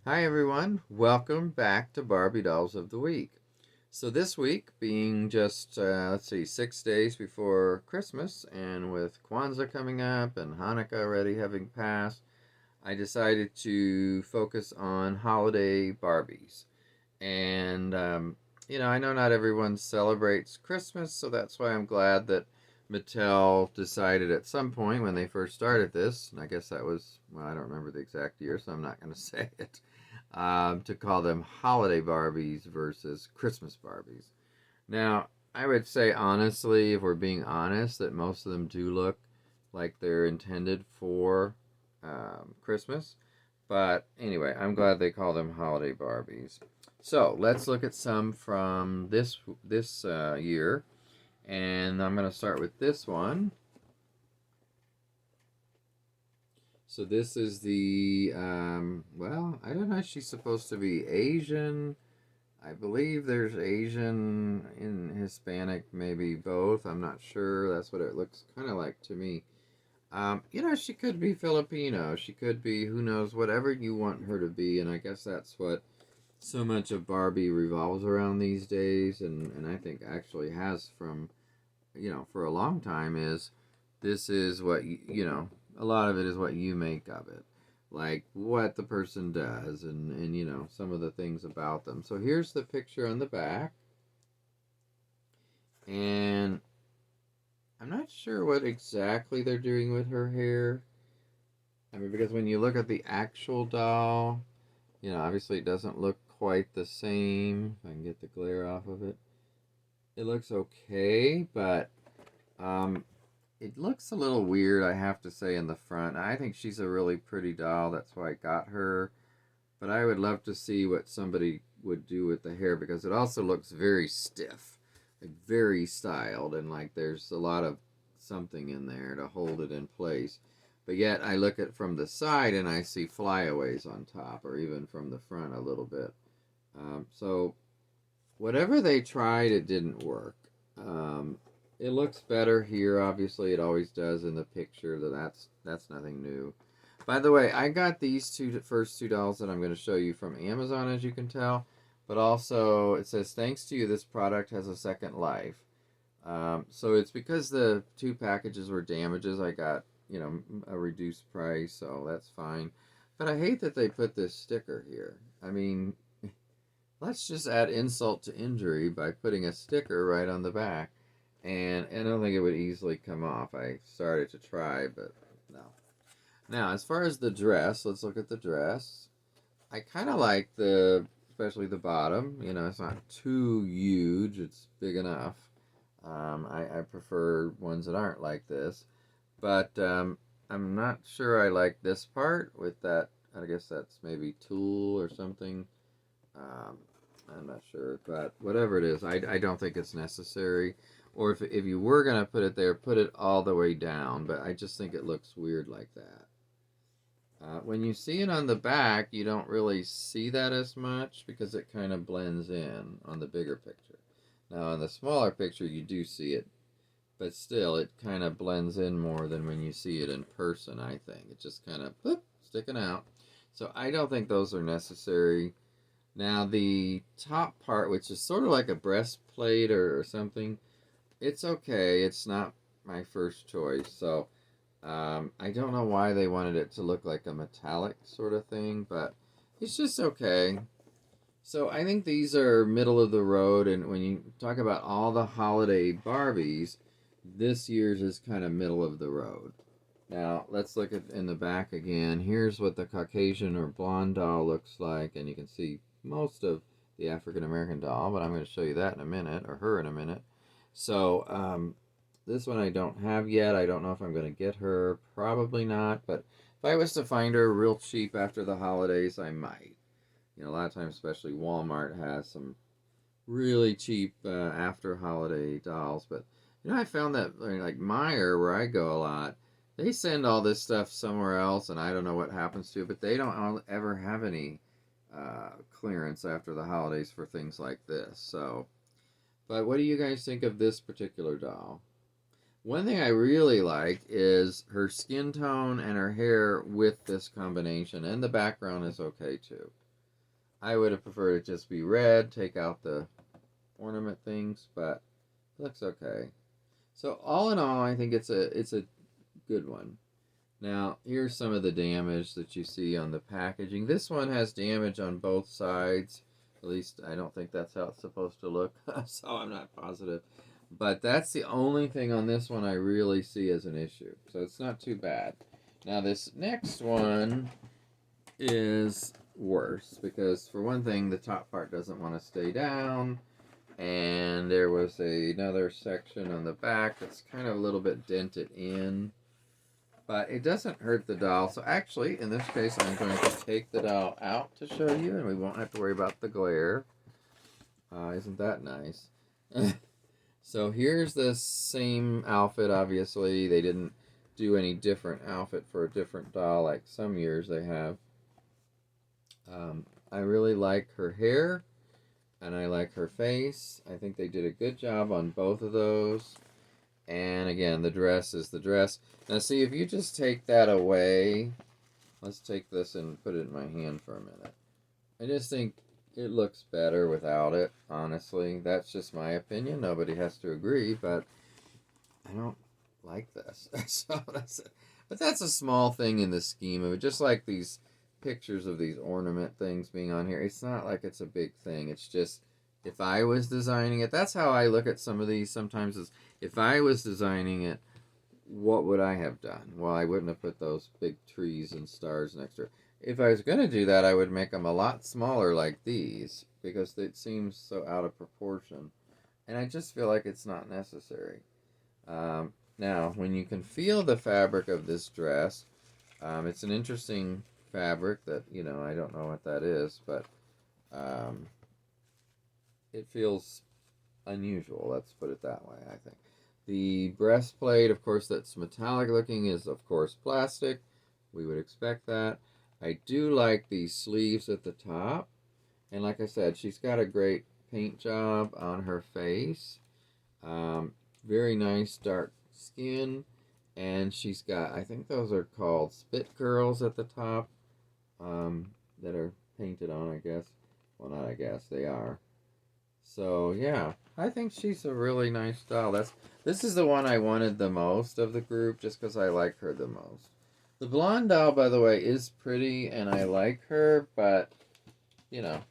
Hi everyone, welcome back to Barbie Dolls of the Week. So this week being just, 6 days before Christmas, and with Kwanzaa coming up and Hanukkah already having passed, I decided to focus on holiday Barbies. And, I know not everyone celebrates Christmas, so that's why I'm glad that Mattel decided at some point when they first started this, and I guess that was, well, I don't remember the exact year, so I'm not going to say it, to call them holiday Barbies versus Christmas Barbies. Now, I would say honestly, if we're being honest, that most of them do look like they're intended for Christmas. But anyway, I'm glad they call them holiday Barbies. So let's look at some from this year, and I'm going to start with this one. So this is the I don't know if she's supposed to be Asian. I believe there's Asian and Hispanic, maybe both. I'm not sure. That's what it looks kind of like to me. She could be Filipino. She could be, who knows, whatever you want her to be. And I guess that's what so much of Barbie revolves around these days. And I think actually has from, for a long time is this is what, a lot of it is what you make of it. Like what the person does and some of the things about them. So here's the picture on the back. And I'm not sure what exactly they're doing with her hair. I mean, because when you look at the actual doll, obviously it doesn't look quite the same. If I can get the glare off of it. It looks okay, but um, it looks a little weird, I have to say, in the front. I think she's a really pretty doll. That's why I got her. But I would love to see what somebody would do with the hair because it also looks very stiff, like very styled, and like there's a lot of something in there to hold it in place. But yet I look at from the side and I see flyaways on top, or even from the front a little bit. So whatever they tried, it didn't work. Um, it looks better here. Obviously, it always does in the picture. That's nothing new. By the way, I got these first two dolls that I'm going to show you from Amazon, as you can tell. But also, it says, thanks to you, this product has a second life. So it's because the two packages were damages. I got, a reduced price, so that's fine. But I hate that they put this sticker here. I mean, let's just add insult to injury by putting a sticker right on the back. And I don't think it would easily come off. I started to try, but no. Now, as far as the dress, let's look at the dress. I kind of like especially the bottom. It's not too huge. It's big enough. I prefer ones that aren't like this. But I'm not sure I like this part with that. I guess that's maybe tulle or something. Um, I'm not sure. But whatever it is, I don't think it's necessary. Or if you were going to put it there, put it all the way down. But I just think it looks weird like that. When you see it on the back, you don't really see that as much because it kind of blends in on the bigger picture. Now, on the smaller picture, you do see it, but still, it kind of blends in more than when you see it in person, I think. It's just kind of boop, sticking out. So I don't think those are necessary. Now, the top part, which is sort of like a breastplate or something, it's okay. It's not my first choice. So I don't know why they wanted it to look like a metallic sort of thing, but it's just okay. So I think these are middle of the road, and when you talk about all the holiday Barbies, this year's is kind of middle of the road. Now let's look at in the back again. Here's what the Caucasian or blonde doll looks like, and you can see most of the African American doll, but I'm going to show you that in a minute, or her in a minute. So this one I don't have yet. I don't know if I'm going to get her. Probably not. But if I was to find her real cheap after the holidays, I might. A lot of times, especially Walmart has some really cheap after holiday dolls. But, I found that, like Meijer, where I go a lot, they send all this stuff somewhere else, and I don't know what happens to it. But they don't ever have any clearance after the holidays for things like this. So, but what do you guys think of this particular doll? One thing I really like is her skin tone and her hair with this combination, and the background is okay too. I would have preferred it just be red, take out the ornament things, but it looks okay. So all in all, I think it's a good one. Now, here's some of the damage that you see on the packaging. This one has damage on both sides. At least I don't think that's how it's supposed to look, so I'm not positive. But that's the only thing on this one I really see as an issue. So it's not too bad. Now, this next one is worse because, for one thing, the top part doesn't want to stay down. And there was another section on the back that's kind of a little bit dented in. But it doesn't hurt the doll. So actually, in this case, I'm going to take the doll out to show you, and we won't have to worry about the glare. Isn't that nice? So here's the same outfit, obviously. They didn't do any different outfit for a different doll like some years they have. I really like her hair, and I like her face. I think they did a good job on both of those. And again, the dress is the dress. Now see, if you just take that away, let's take this and put it in my hand for a minute. I just think it looks better without it, honestly. That's just my opinion. Nobody has to agree, but I don't like this. So that's it. But that's a small thing in the scheme of it. Just like these pictures of these ornament things being on here. It's not like it's a big thing. It's just, if I was designing it, that's how I look at some of these sometimes, is if I was designing it, what would I have done? Well, I wouldn't have put those big trees and stars next to it. If I was going to do that, I would make them a lot smaller like these, because it seems so out of proportion. And I just feel like it's not necessary. Now, when you can feel the fabric of this dress, it's an interesting fabric that, I don't know what that is, but it feels unusual. Let's put it that way, I think. The breastplate, of course, that's metallic looking, is, of course, plastic. We would expect that. I do like the sleeves at the top. And like I said, she's got a great paint job on her face. Very nice dark skin. And she's got, I think those are called spit curls at the top, that are painted on, I guess. Well, not I guess, they are. So, yeah, I think she's a really nice doll. This is the one I wanted the most of the group, just because I like her the most. The blonde doll, by the way, is pretty, and I like her, but,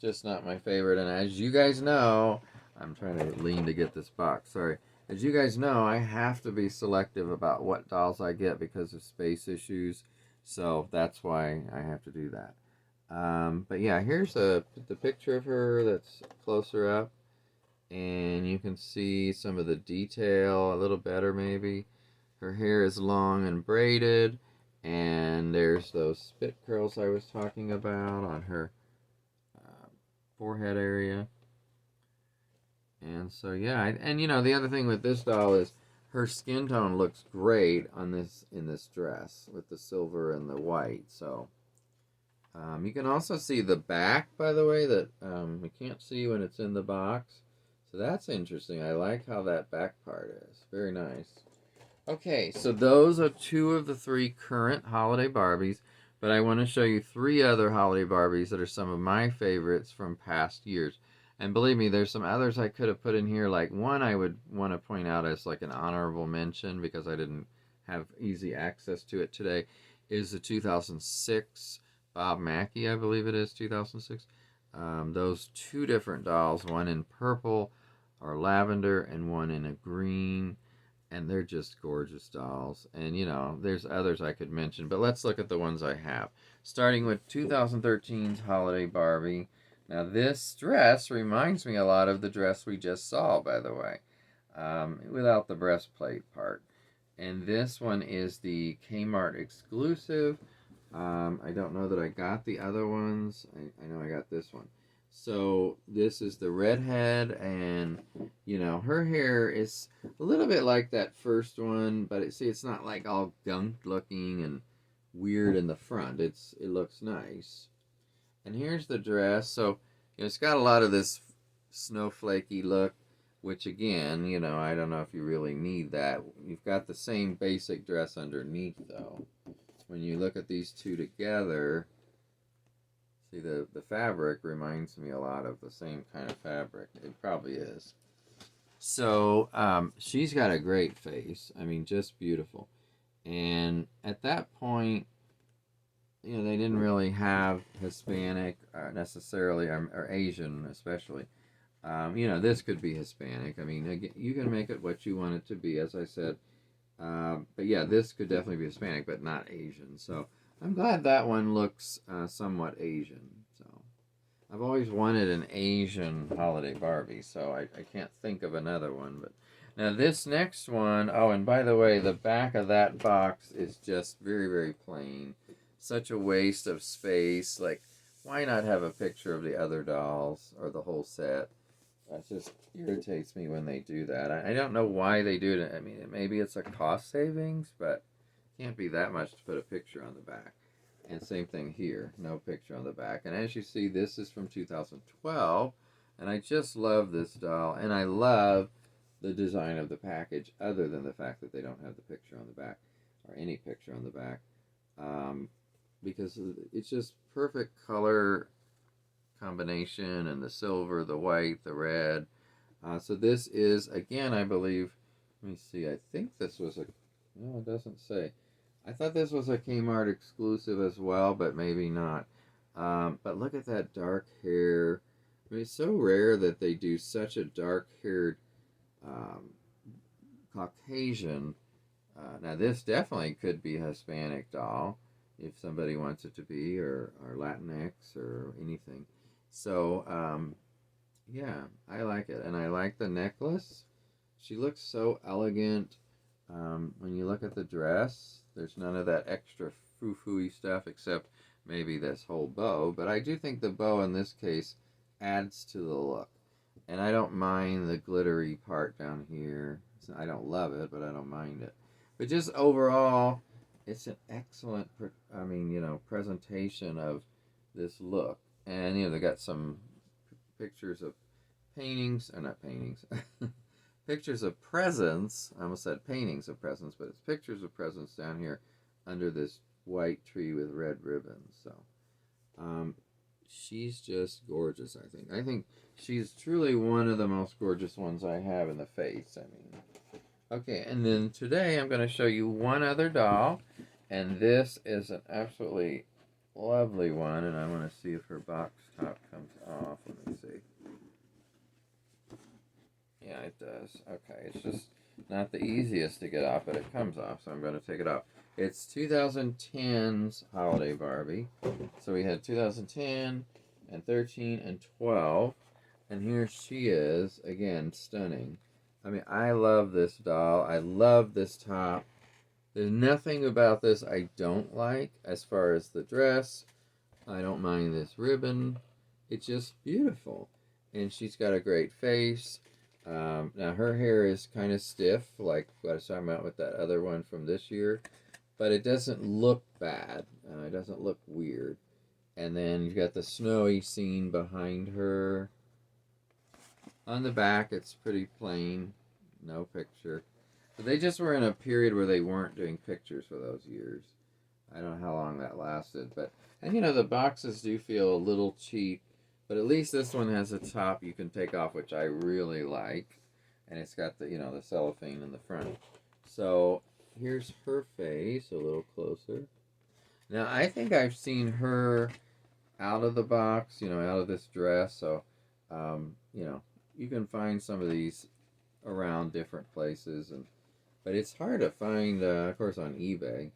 just not my favorite. And as you guys know, I'm trying to lean to get this box, sorry. As you guys know, I have to be selective about what dolls I get because of space issues, so that's why I have to do that. But yeah, here's the picture of her that's closer up. And you can see some of the detail a little better maybe. Her hair is long and braided, and there's those spit curls I was talking about on her forehead area. And so yeah, and the other thing with this doll is her skin tone looks great on in this dress with the silver and the white. So you can also see the back, by the way, that you can't see when it's in the box. So that's interesting. I like how that back part is. Very nice. Okay, so those are two of the three current Holiday Barbies, but I want to show you three other Holiday Barbies that are some of my favorites from past years. And believe me, there's some others I could have put in here. Like one I would want to point out as like an honorable mention because I didn't have easy access to it today, is the 2006 Bob Mackie, I believe it is, 2006. Those two different dolls, one in purple or lavender and one in a green, and they're just gorgeous dolls. And there's others I could mention, but let's look at the ones I have, starting with 2013's Holiday Barbie. Now this dress reminds me a lot of the dress we just saw, by the way, without the breastplate part. And this one is the Kmart exclusive. I don't know that I got the other ones. I know I got this one. So this is the redhead, and her hair is a little bit like that first one, but it's not like all gunked looking and weird in the front. It looks nice. And here's the dress. So it's got a lot of this snowflakey look, which again, I don't know if you really need that. You've got the same basic dress underneath though. When you look at these two together, See, the fabric reminds me a lot of the same kind of fabric. It probably is. So she's got a great face. I mean, just beautiful. And at that point, they didn't really have Hispanic necessarily, or Asian especially. This could be Hispanic. I mean, again, you can make it what you want it to be, as I said. But yeah, this could definitely be Hispanic, but not Asian. So I'm glad that one looks somewhat Asian. So I've always wanted an Asian holiday Barbie, so I can't think of another one. But now this next one, oh, and by the way, the back of that box is just very, very plain. Such a waste of space. Like, why not have a picture of the other dolls or the whole set? That just irritates me when they do that. I don't know why they do it. I mean, maybe it's a cost savings, but it can't be that much to put a picture on the back. And same thing here, no picture on the back. And as you see, this is from 2012, and I just love this doll, and I love the design of the package, other than the fact that they don't have the picture on the back, or any picture on the back, um, because it's just perfect color combination, and the silver, the white, the red. So this is, again, I believe, let me see, I think this was no, it doesn't say. I thought this was a Kmart exclusive as well, but maybe not. But look at that dark hair. I mean, it's so rare that they do such a dark-haired um, Caucasian. Now, this definitely could be a Hispanic doll if somebody wants it to be, or Latinx, or anything. So, yeah, I like it. And I like the necklace. She looks so elegant. When you look at the dress, there's none of that extra foo-foo-y stuff except maybe this whole bow. But I do think the bow in this case adds to the look. And I don't mind the glittery part down here. I don't love it, but I don't mind it. But just overall, it's an excellent, presentation of this look. And, they got some pictures of paintings, or not paintings, pictures of presents. I almost said paintings of presents, but it's pictures of presents down here under this white tree with red ribbons. So, she's just gorgeous, I think. I think she's truly one of the most gorgeous ones I have in the face. I mean, okay, and then today I'm going to show you one other doll, and this is an absolutely lovely one, and I want to see if her box top comes off. Let me see. Yeah, it does. Okay, it's just not the easiest to get off, but it comes off, so I'm going to take it off. It's 2010's Holiday Barbie. So we had 2010 and 13 and 12, and here she is, again, stunning. I mean, I love this doll. I love this top. There's nothing about this I don't like as far as the dress. I don't mind this ribbon. It's just beautiful. And she's got a great face. Now, her hair is kind of stiff, like what I was talking about with that other one from this year. But it doesn't look bad. It doesn't look weird. And then you've got the snowy scene behind her. On the back, it's pretty plain. No picture. But they just were in a period where they weren't doing pictures for those years. I don't know how long that lasted. And the boxes do feel a little cheap. But at least this one has a top you can take off, which I really like. And it's got the cellophane in the front. So here's her face a little closer. Now, I think I've seen her out of the box, out of this dress. So, you can find some of these around different places. But it's hard to find, of course, on eBay.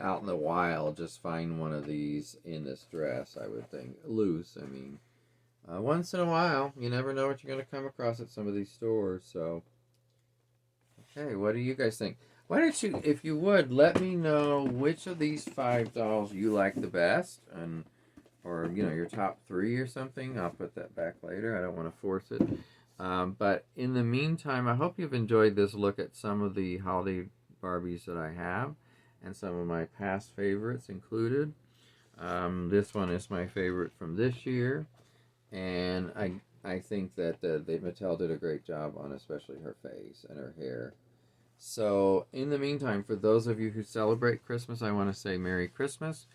Out in the wild, just find one of these in this dress, I would think. Loose, I mean. Once in a while, you never know what you're going to come across at some of these stores. So, okay, what do you guys think? Why don't you, if you would, let me know which of these 5 dolls you like the best, or your top 3 or something. I'll put that back later. I don't want to force it. But in the meantime, I hope you've enjoyed this look at some of the holiday Barbies that I have, and some of my past favorites included. This one is my favorite from this year, and I think that Mattel did a great job on especially her face and her hair. So in the meantime, for those of you who celebrate Christmas, I want to say Merry Christmas.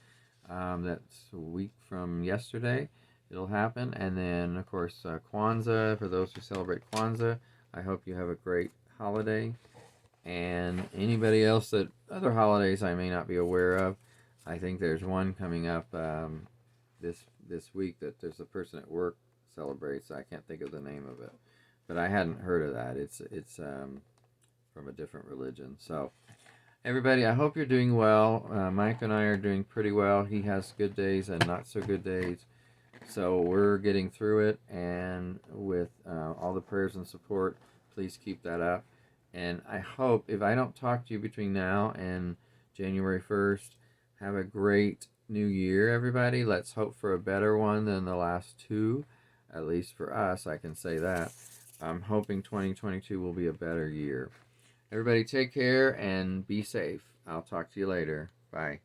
That's a week from yesterday. It'll happen. And then, of course, Kwanzaa, for those who celebrate Kwanzaa, I hope you have a great holiday. And anybody else that other holidays I may not be aware of, I think there's one coming up this week that there's a person at work celebrates. I can't think of the name of it, but I hadn't heard of that. It's from a different religion. So everybody, I hope you're doing well. Mike and I are doing pretty well. He has good days and not so good days. So we're getting through it, and with all the prayers and support, please keep that up. And I hope, if I don't talk to you between now and January 1st, have a great new year, everybody. Let's hope for a better one than the last two. At least for us, I can say that. I'm hoping 2022 will be a better year. Everybody take care and be safe. I'll talk to you later. Bye.